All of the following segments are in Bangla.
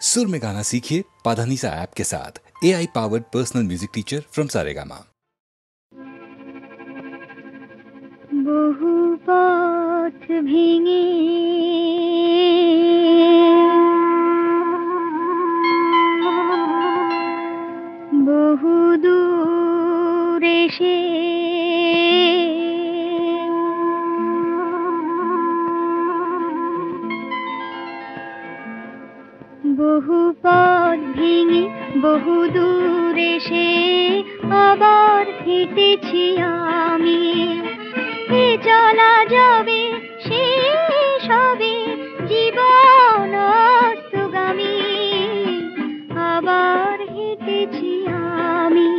सुर में गाना सीखिए पाधानीसा ऐप के साथ। AI powered personal music teacher from Saregama. বহু পথ ভেঙে বহু দূর এসে বহু পথ ভেঙে বহু দূর এসে আবার হেঁটেছি আমি। এ চলা যাবে শেষ হবে জীবন অস্তগামী, আবার হেঁটেছি আমি।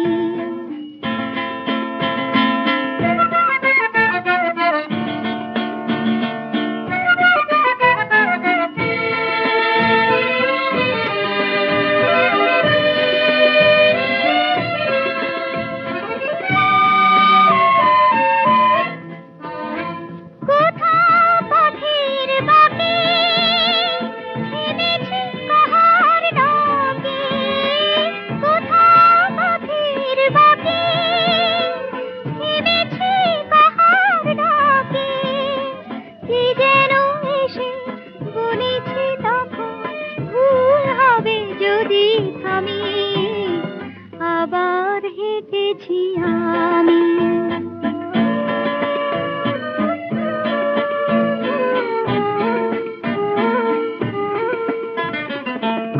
আবার হেঁটেছি আমি।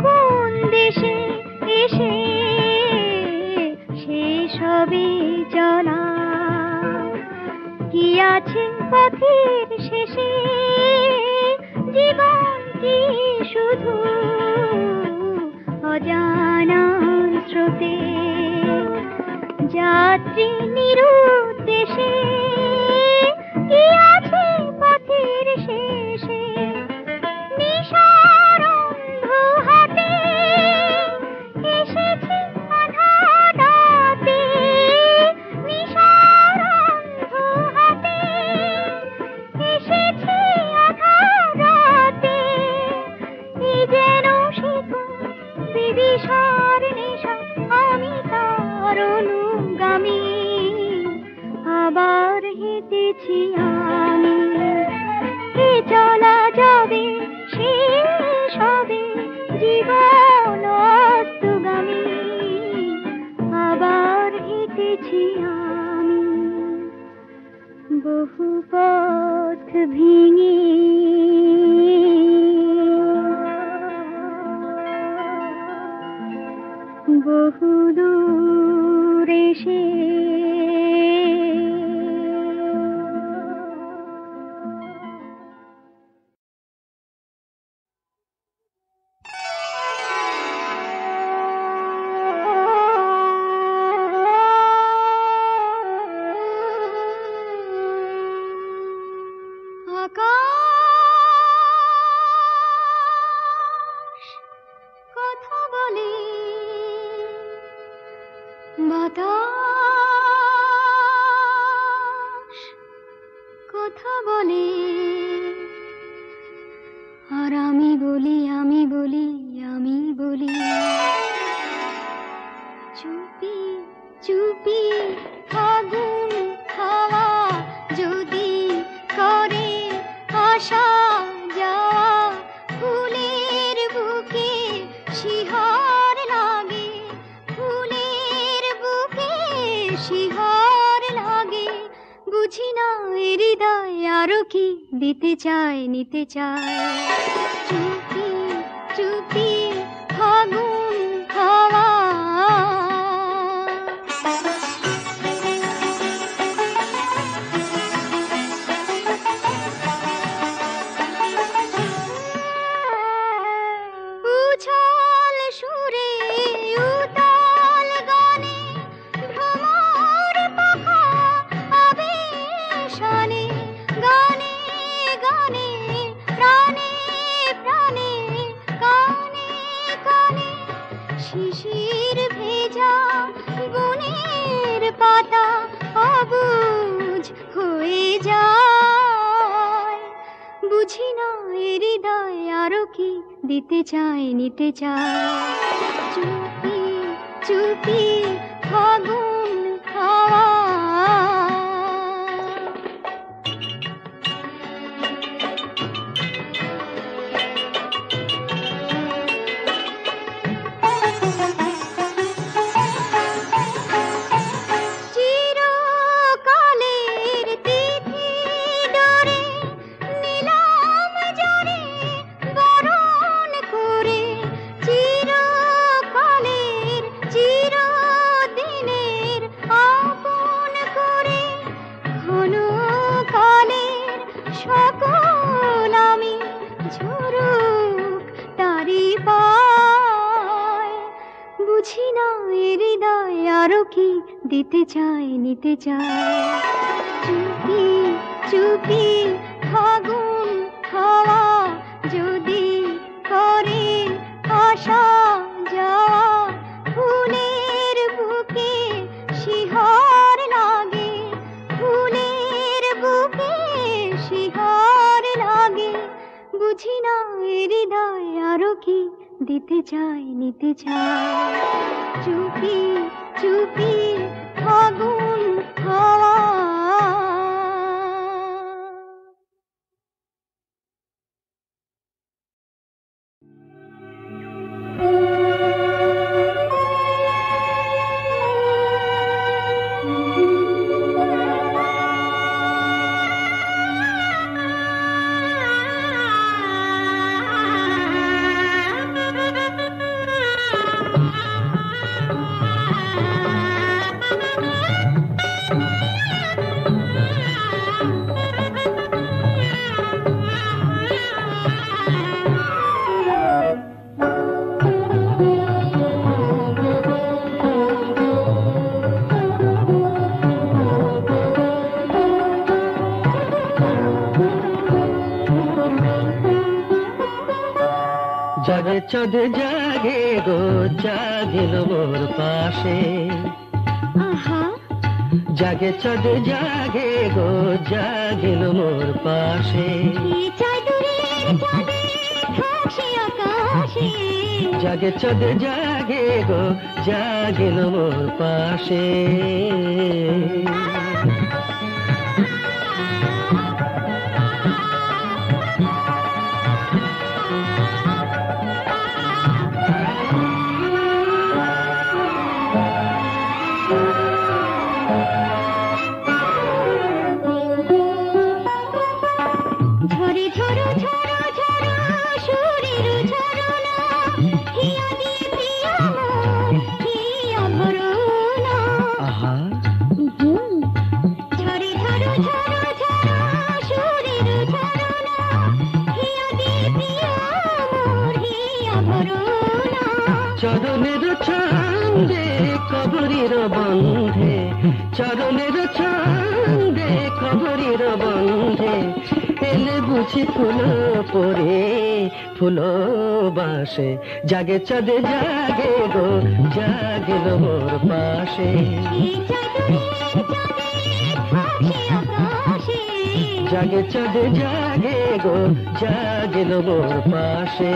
কোন দেশে এসে শেষ হবে চলা, কি আছে পথের শেষে জীবন কি শুধু অজানার স্রোতে যাত্রী নিরুদ্দেশে, কি আছে পথের শেষে নিশার অন্ধ হাতে এসেছি আধার রাতে, নিশার অন্ধ হাতে এসেছি আধার রাতে। এই যেন বিভীষণ নেশা আমি তার অনুগামী, আবার হেঁটেছি আমি। এ চলা যাবে শেষ হবে জীবন অস্তগামী, আবার হেঁটেছি আমি। বহু পথ ভেঙে বহু দূর এসে আকাশ কথা বলে, বাতাস কথা বলে, আর আমি বলি আমি বলি আমি বলি। চুপি চুপি ফাগুন হাওয়া যদি করে আসা যাওয়া, ফুলের বুকে শিহর লাগে, ফুলের বুকে শিহর লাগে। বুঝি না হৃদয় আরো কি দিতে চায় নিতে চায়। চুপি চুপি ফাগুন হাওয়া, উছল সুরে উতাল গানে ভ্রমর পাখা আবেশানে, গানে গানে প্রাণে প্রাণে কানে কানে। শিশির ভেজা বনের পাতা অবুঝ হয়ে যায়। বুঝি না হৃদয় আরো কি দিতে চায় নিতে চায় চুপি চুপি ফাগুন হাওয়া দিতে চায় নিতে চায় চুপি চুপি ফাগুন হাওয়া যদি করে আসা যাওয়া ফুলের বুকে শিহর লাগে ফুলের বুকে শিহর লাগে বুঝি না হৃদয় আরো কি দিতে চায় নিতে চায় চুপি চুপি ফাগুন হাওয়া জাগে চাঁদ জাগে গো জাগিল মোর পাশে জাগে চাঁদ জাগে গো জাগিল মোর পাশে জাগে চাঁদ জাগে গো জাগিল মোর পাশে চরণের ছন্দে কবরীর বন্ধে চরণের ছন্দে কবরীর বন্ধে এলে বুঝি ফুল পরে ফুল বাসে জাগে চাঁদে জাগে গো জাগিল মোর পাশে জাগে চাঁদে জাগে গো জাগিল মোর পাশে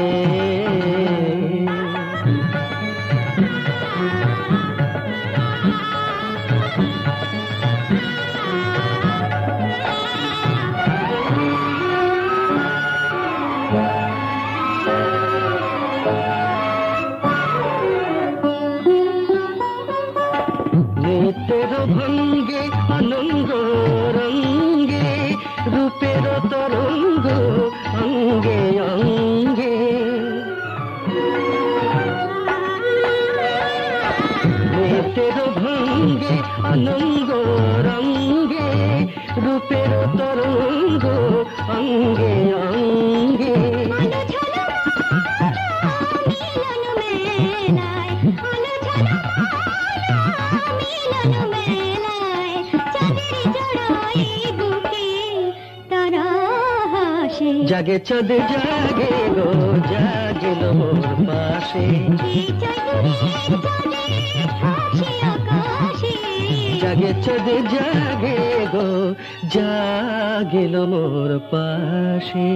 নিত্যের ভঙ্গে আনন্দ রঙ্গে রূপের তরঙ্গ অঙ্গে অঙ্গে নিত্যের ভঙ্গে আনন্দ রঙ্গে রূপের তরঙ্গ অঙ্গে অঙ্গে জাগে চাঁদ জাগে গো জাগিল মোর পাশে জাগে চাঁদ জাগে গো জাগিল মোর পাশে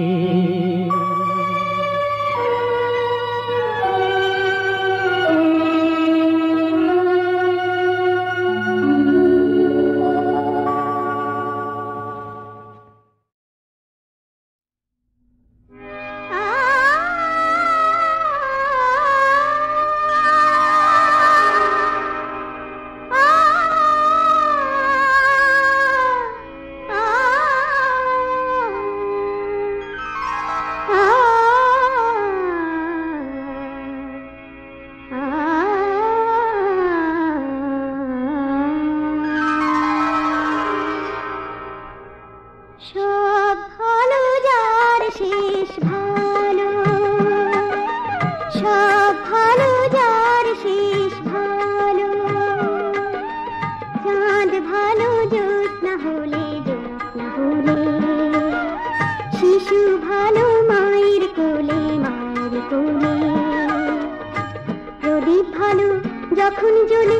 যখন জ্বলি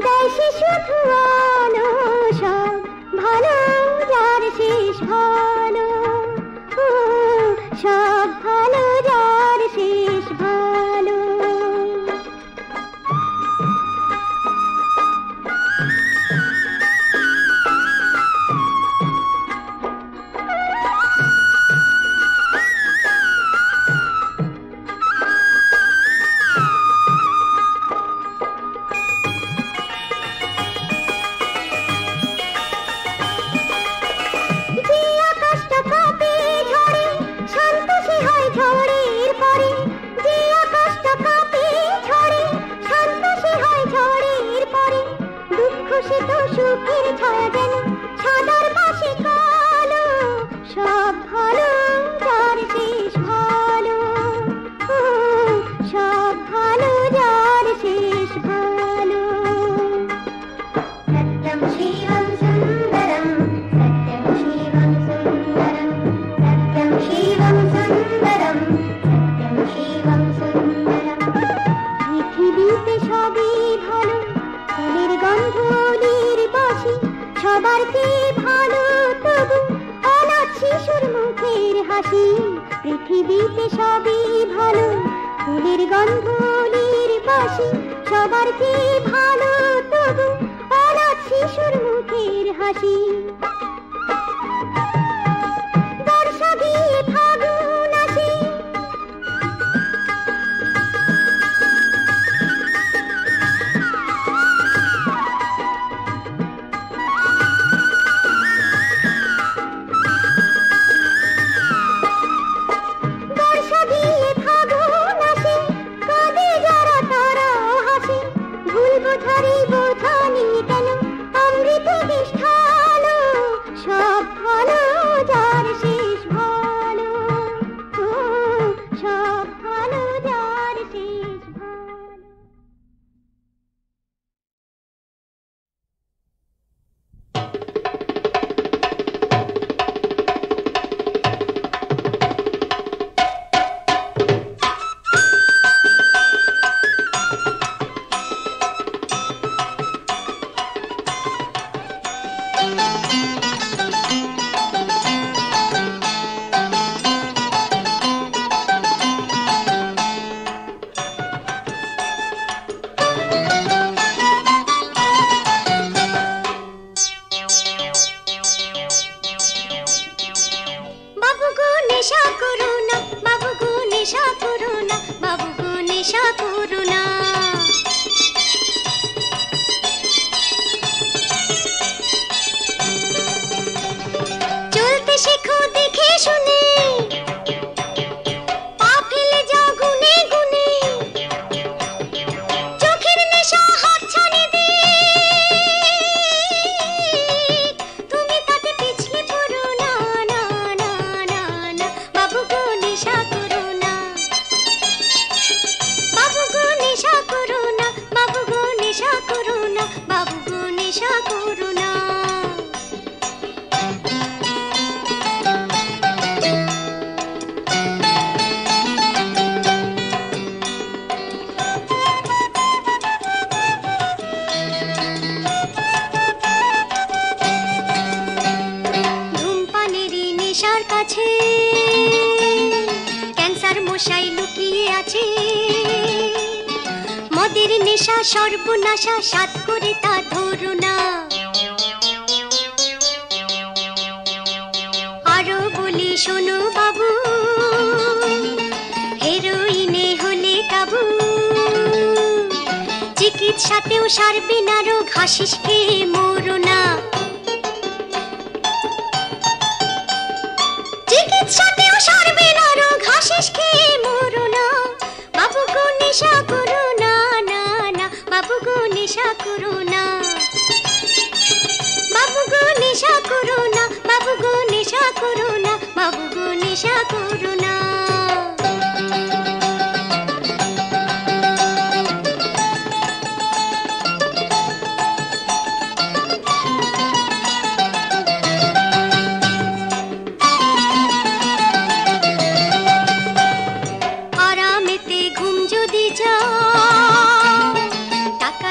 দেয় সে শুধু আলো, সব ভালো যার শেষ ভালো, সব ভালো যার শেষ ভালো। সুখের ছায়া যেন সাদার পাশে কালো, সব ভালো যার শেষ ভালো, সব ভালো যার শেষ ভালো। সত্যম শিবম সুন্দরম, সত্যম শিবম সুন্দরম, সত্যম শিবম সুন্দরম, সত্যম শিবম সুন্দরম। পৃথিবীতে সবই ভালো, ফুলের গন্ধ সবার চেয়ে ভালো তবু অনাথ শিশুর মুখের হাসি। পৃথিবীতে সবই ভালো, ফুলের গন্ধের বাসি, সবার চেয়ে ভালো তবু অনাথ শিশুর মুখের হাসি। বর্ষা দিয়ে ফাগুন আসে, সব ভালো যার শেষ ভালো, সব ভালো যার শেষ ভালো। সর্বনাশা সাত করে তা ধরো না, আরো বলি শোনো বাবু, হেরোইনে হলে কাবু, চিকিৎসাতেও সারবে না রোগ, হাসিস খেয়ে মরো না, চিকিৎসাতেও সারবে না রোগ, হাসিস খেয়ে মরো না। বাবু গো নেশা করো না, বাবু গো নেশা করো না, বাবু গো নেশা করো না, বাবু গো নেশা করো না, বাবু গো নেশা করো না। আরামেতে ঘুম যদি যাও, টাকা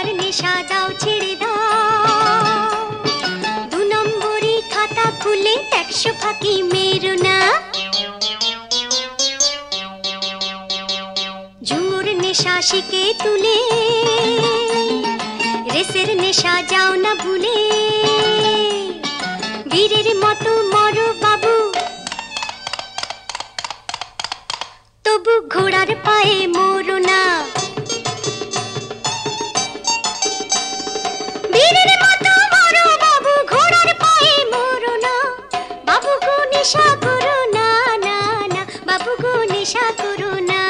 ফাঁকি মেরো না। ঝুমুর নেশা শিখে তুলে রেসের নেশা যাও না ভুলে। বীরের মতো মরো বাবু, তবু ঘোড়ার পায়ে মরো না। বীরের মতো মরো বাবু, ঘোড়ার পায়ে মরো না। বাবু গো নেশা করো না, না না, বাবু গো নেশা করো না।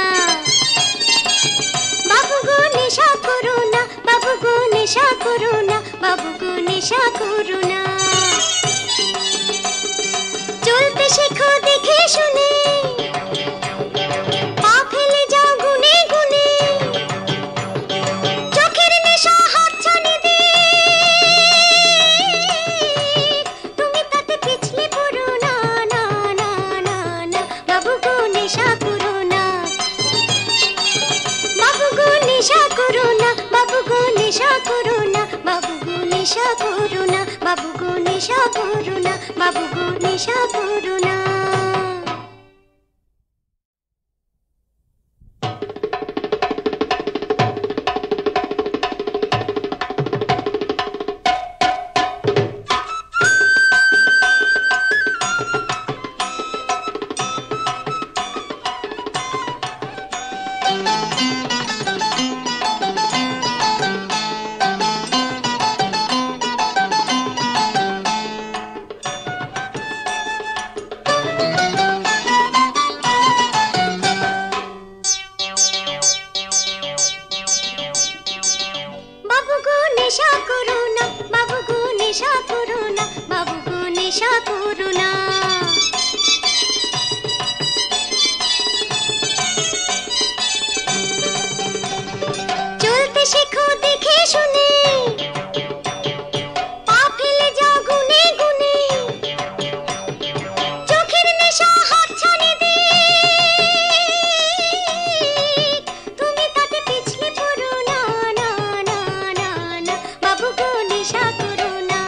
বাবু গো নেশা করো না, বাবু গো নেশা করো না, বাবু গো নেশা করো না। চলতে শেখো দেখে শুনে, পা ফেলে যাও গুনে গুনে। চোখের নেশা হাতছানি দিয়ে তুমি তাতে পিছলে পড়ো না, না না না না, বাবু গো নেশা করো না। বাবু গো নেশা করো না, বাবু গো নেশা করো না, বাবু গো নেশা করো না, বাবু গো নেশা করো না, বাবু গো নেশা করো না। বাবু গো নেশা করো না, বাবু গো নেশা করো না, বাবু গো নেশা করো না। চলতে শেখো দেখে শুনে, পা ফেলে যাও গুনে গুনে। চোখের নেশা হাতছানি দিয়ে তুমি তাতে পিছলে পড়ো না, না না না না, বাবু গো নেশা করো না।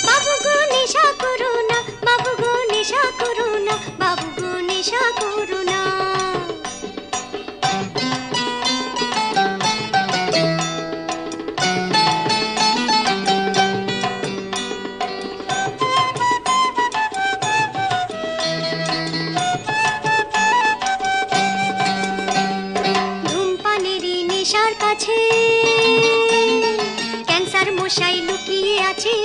বাবু গো নেশা করো না, বাবু গো নেশা করো না, বাবু গো নেশা করো না। ধূমপানেরই নেশার কাছে ক্যান্সার মশাই লুকিয়ে আছে।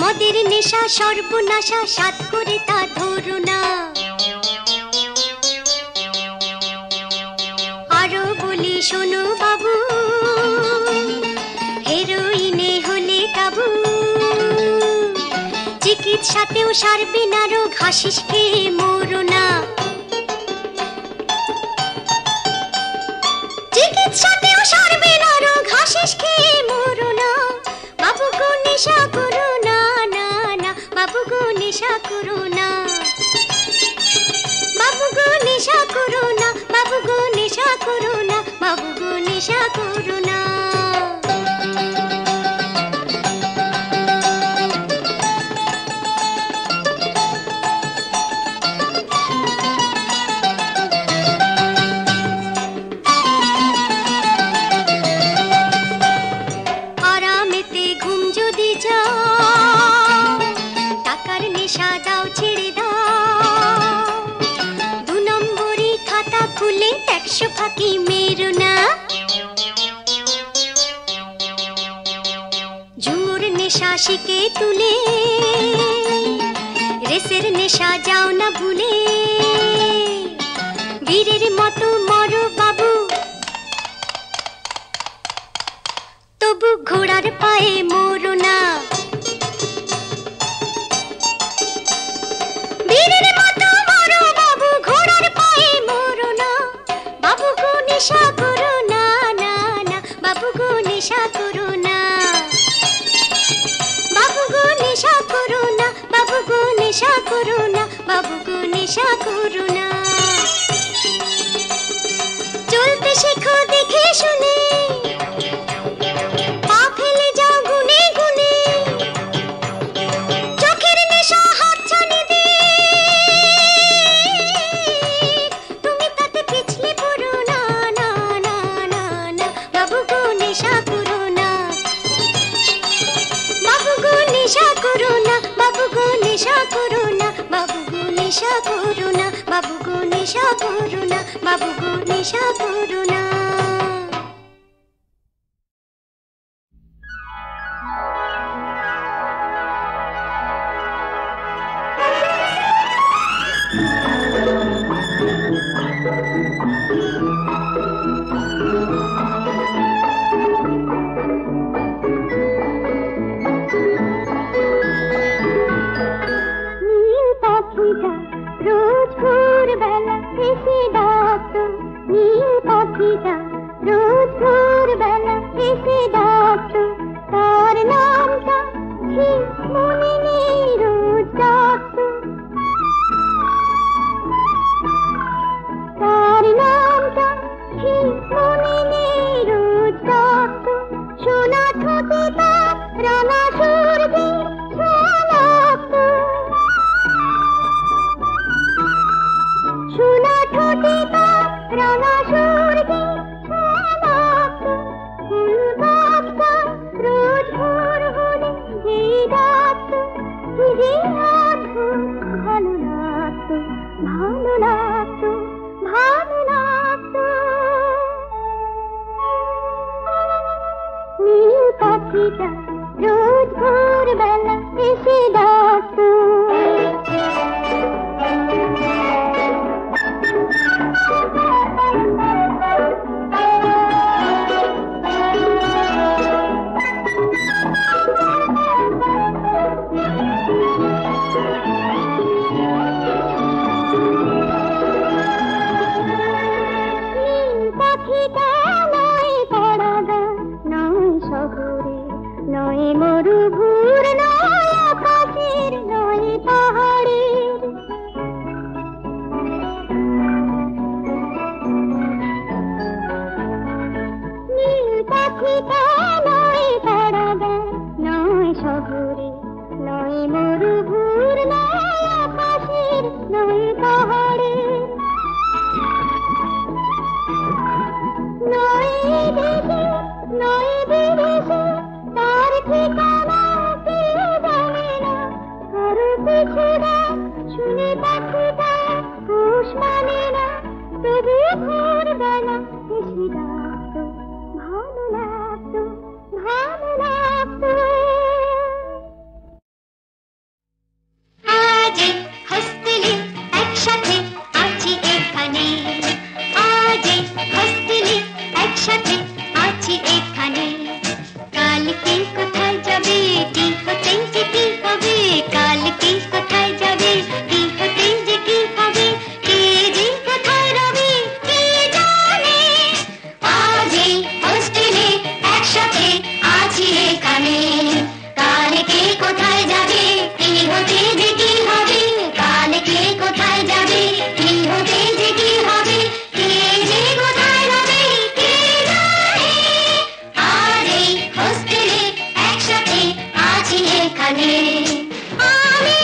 মদের নেশা সর্বনাশা, সাত করে তা ধরো না। আরো বলি শোনো বাবু, হেরোইনে হলে কাবু। চিকিৎসাতেও সারবে না রোগ, হাসিস খেয়ে মরো না। চিকিৎসাতেও সারবে না রোগ, হাসিস খেয়ে মরো না। বাবু গো নেশা করো না, না না, বাবু গো নেশা করো না। বাবু গো নেশা করো না, বাবু গো নেশা করো না, বাবু গো নেশা করো না। আরামেতে ঘুম যদি যাও, টাকার নেশা দাও ছেড়ে দাও। 2 নম্বরি খাতা খুলে 100 ফাঁকি মেরো না। ঝুমুর নেশা শিখে তুলে রেসের নেশা যাও না ভুলে। বীরের মতো মরো বাবু, তবু ঘোড়ার পায়ে মরো না। বীরের মতো মরো বাবু, ঘোড়ার পায়ে মরো না। বাবু গো নেশা করো না, না না, বাবু গো নেশা করো না। বাবু গো নেশা করো না, বাবু গো নেশা করো না, বাবু গো নেশা করো না। চলতে শেখো দেখে শুনে, পা ফেলে যাও গুনে গুনে। বাবু গো নেশা করো না। রোজ ভোরবেলা এসে ডাকতো, নীল পাখিটা রোজ ভোরবেলা এসে ডাকতো, তার নামটা ঠিক মনে নেই, রোজ ডাকতো তার নামটা ঠিক মনে নেই, রোজ ডাকতো। সোনা ঠোঁটে তার রাঙা সূর্যের ছোঁয়া লাগতো, সোনা ঠোঁটে তার রাঙা সূর্যের ছোঁয়া লাগতো। ফুল গাছটা রোজ ভোর হলে যেই ডাকতো, কি যে অদ্ভুত ভালো লাগতো, ভালো লাগতো, ভালো লাগতো। নীল পাখিটা রোজ ভোরবেলা এসে ডাকতো। নয় মরুভূর, নয় আকাশের, নয় পাহাড়ের, নীল পাখিটা নয় পাড়াগাঁ, নয় শহরে, নয় মরুভূর, নয় আকাশের, নয় পাহাড়ের, নয় দেশে, নয় বিদেশে, তার ঠিকানা কেউ জানে না, কারো পিছুরা শুনে পাখিটা হুঁশ মানে না, তবু ভোরবেলা এসে ডাকতো, ভালো লাগতো, ভালো লাগতো। আজ হোস্টেলে একসাথে আছি এখানে, আজ হোস্টেলে একসাথে আছি এখানে, কালকে কোথায় যাবে, কি হতে যে কি হবে, কালকে কোথায় যাবে, কি হতে যে কি হবে, কে যে কোথায় রবে কে জানে। আজ এই হোস্টেলে একসাথে আছি এখানে, কালকে কোথায় যাবে, কি হতে যে কি হবে, কালকে কোথায় যাবে, কি হতে যে কি হবে, কে যে কোথায় রবে কে জানে। আজ এই হোস্টেলে একসাথে আছি এখানে। আমি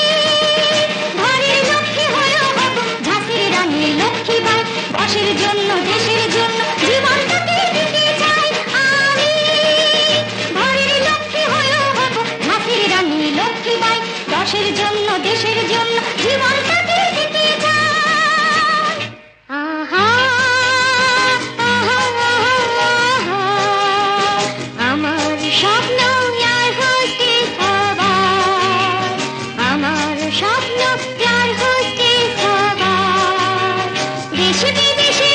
ঘরের লক্ষ্মী হয়েও হব ঝাঁসির রানী লক্ষ্মীবাই, দেশের জন্য, দেশের জন্য জীবনটাকে দিতে চাই। আমি ঘরের লক্ষ্মী হয়েও হব ঝাঁসির রানী লক্ষ্মীবাই, দেশের জন্য, দেশের জন্য জীবনটাকে দিতে চাই। আহা আহা আহা, আমার স্বপ্ন আর হোস্টেল সবার, আমার স্বপ্ন আর হোস্টেল সবার। দেশে বিদেশে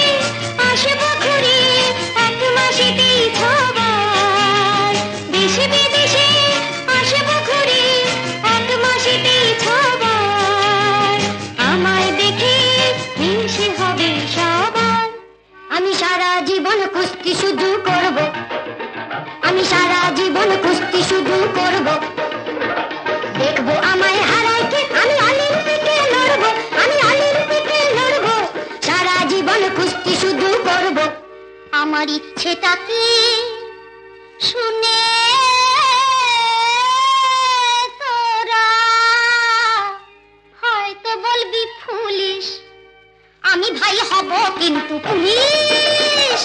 আসবো ঘুরে এক মাসেতেই ছবার, দেশে বিদেশে আসবো ঘুরে এক মাসেতেই ছবার। আমায় দেখে হিংসে হবে সবার। আমি সারা জীবন কুস্তি শুধু করব, আমি সারা জীবন কুস্তি শুধু করব, দেখবো আমায় হারায় কে, আমি অলিম্পিকে লড়বো, আমি অলিম্পিকে লড়বো, সারা জীবন কুস্তি শুধু করব। আমার ইচ্ছেটাকে শুনে তোরা হয়তো বলবি ফুলিশ, আমি ভাই হব কিন্তু পুলিশ,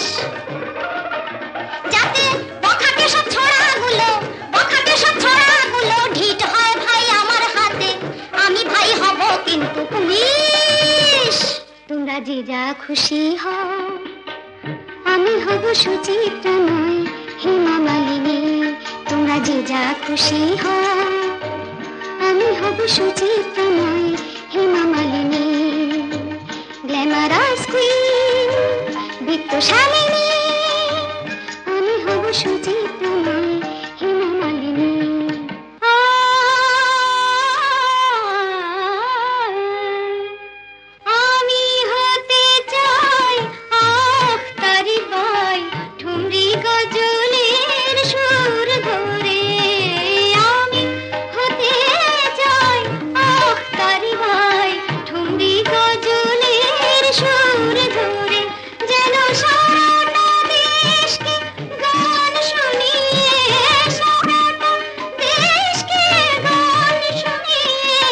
যাতে বখাটে সব ছড়াগুলো, বখাটে সব ছড়াগুলো ঢিট হয় ভাই আমার হাতে, আমি ভাই হব কিন্তু পুলিশ। তোমরা যে যা খুশি হও, আমি হব সুচিত্রা নয় হেমা মালিনী। তোমরা যে যা খুশি হও, আমি হব সুচিত্রা নয় হেমা মালিনী। গ্ল্যামারাস কুইন বিত্তশালিনী, আমি হব সুচিত্রা নয় হেমা মালিনী। আমি হতে চাই আখতারি বাই, ঠুমরি গজলের সুর ধরে। আমি হতে চাই আখতারি বাই, ঠুমরি গজলের সুর ধরে। যেন সারাটা দেশকে গান শুনিয়ে, সারাটা দেশকে গান শুনিয়ে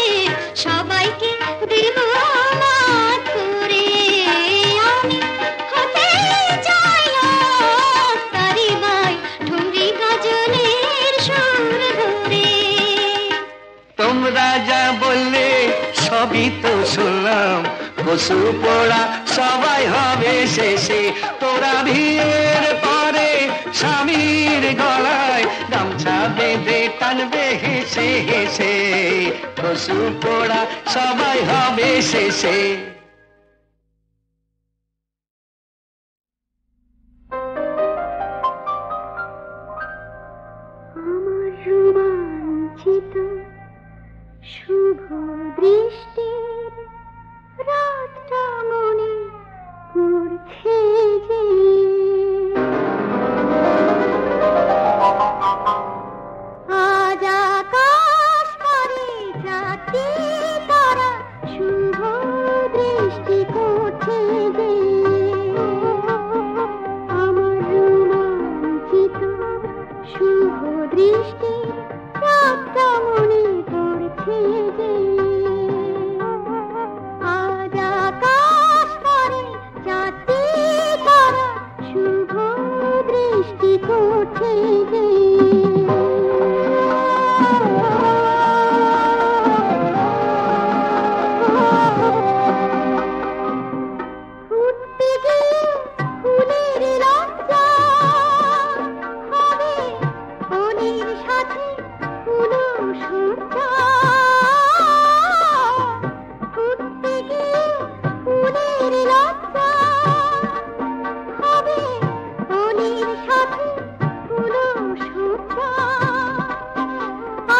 সবাইকে দেব মাত করে। আমি হতে চাই আখতারি বাই, ঠুমরি গজলের সুর ধরে। তোমরা যা বললে সবই তো শুনলাম, কসু পোড়া সবাই হবে শেষে। তোরা বিয়ের পরে স্বামীর গলায় গামছা বেঁধে টানবে হেসে হেসে, কসু পোড়া সবাই হবে শেষে। আমার রোমাঞ্চিত শুভ দৃষ্টির রাতটা মনে পড়ছে যে, আজ আকাশ পারে চারটি তারা শুভ দৃষ্টি করছে যে। আমার রোমাঞ্চিত শুভ দৃষ্টি রাতটা মনে পড়ছে যে, আজ আকাশ পারে চারটি তারা শুভ দৃষ্টি করছে যে। ফুটতে গিয়ে ফুলের লজ্জা হবে বনের সাথে ফুলো সজ্জা। ফুটতে গিয়ে ফুলের লজ্জা হবে বনের সাথে ফুলো সজ্জা।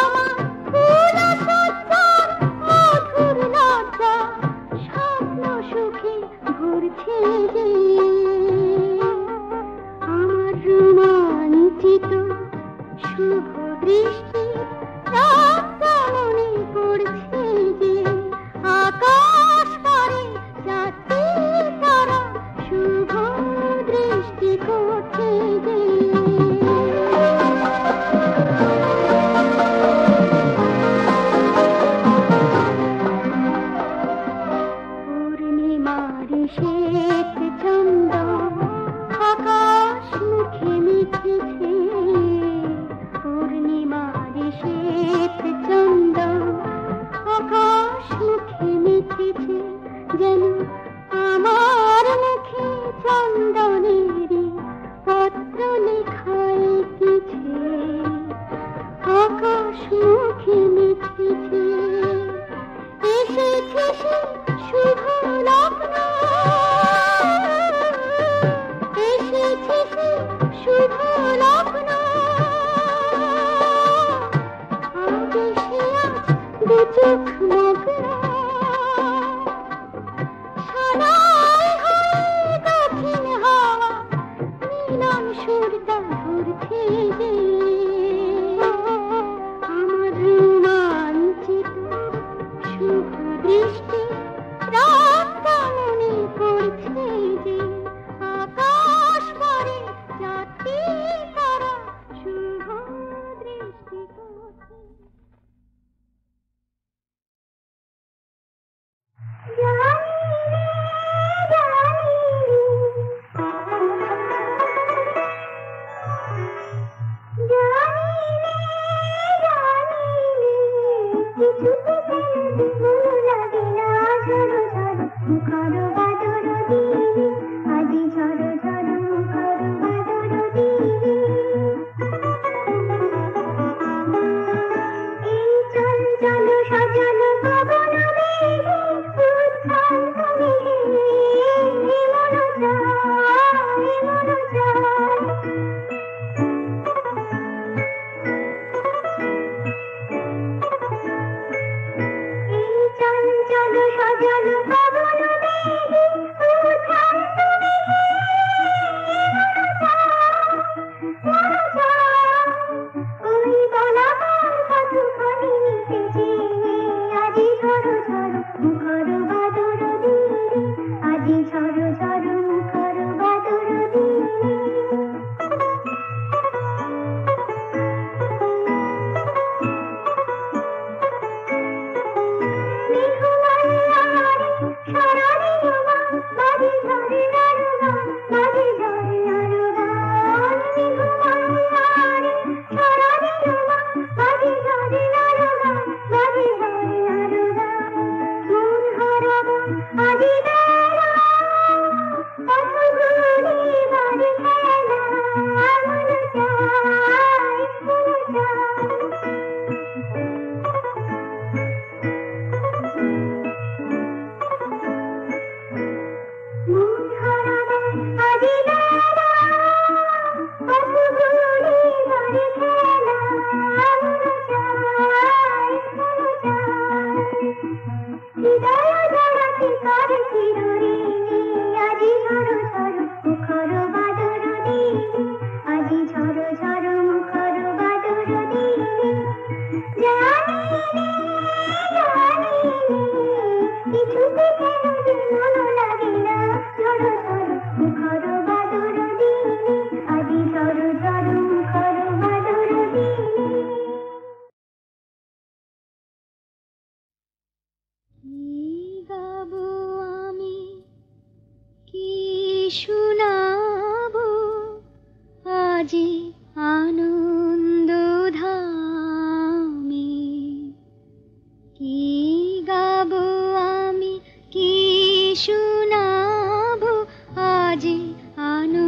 আমার ফুল সজ্জার মধুর লজ্জা স্বপ্ন সুখে ভরছে যে। আমার রোমাঞ্চিত শুভ দৃষ্টি রাতটা মনে পড়ছে যে, আকাশ পারে চারটি তারা শুভ দৃষ্টি করছে যে। পূর্ণিমার শ্বেত চন্দ্র আনো